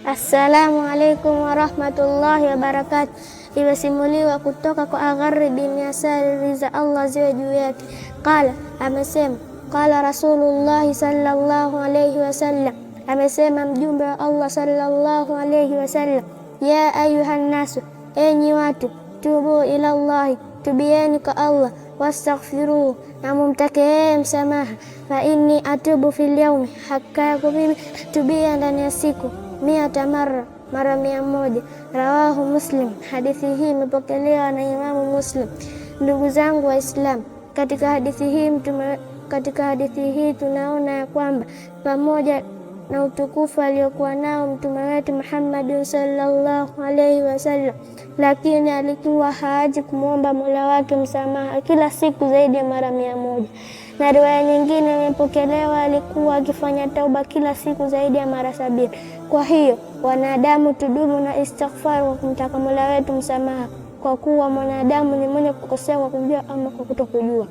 Assalamu alaikum warahmatullahi wabarakatuh. Imesimuliwa kutoka kwa Agharri bin Yasari, riza Allah ziwe juu yake. Qala, amesema, qala Rasulullah sallallahu alayhi wasallam, amesema mjumbe wa Allah sallallahu alayhi wasallam, ya ayuhan nasu, enyi watu, tubu ila Allahi, tubieni kwa Allah, wastaghfiruhu, na mumtakee msamaha, fa inni atubu fil yawmi, hakika yako mimi tubia ndani ya siku 100 mara 100. Rawahu Muslim. Hadithi hii imepokelewa na Imamu Muslim. Ndugu zangu Waislamu, katika hadithi hii tunaona ya kwamba pamoja na utukufu aliokuwa nao mtume wetu Muhammad sallallahu alaihi wasallam, lakini alikuwa haaji kumwomba Mola wake msamaha kila siku zaidi ya mara 100. Na riwaya nyingine imepokelewa alikuwa akifanya tauba kila siku zaidi ya mara 70. Kwa hiyo wanadamu tudumu na istighfar kwa kumtaka Mola wetu msamaha, kwa kuwa mwanadamu ni mwenye kukosea kwa kujua ama kwa kutokujua.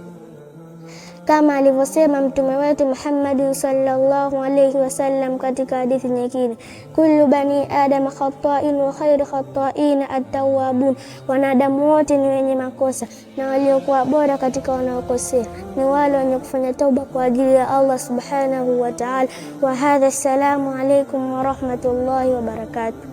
Kama alivyosema mtume wetu Muhammad sallallahu alayhi wasallam katika hadithi nyingine, kullu bani adam khata'in wa khairu khata'in at-tawwabun, wanadamu wote ni wenye makosa na waliokuwa bora katika wanaokosea ni wale wenye kufanya tauba kwa ajili ya Allah subhanahu wa ta'ala. Wa hadha, assalamu alaykum wa rahmatullahi wa barakatuh.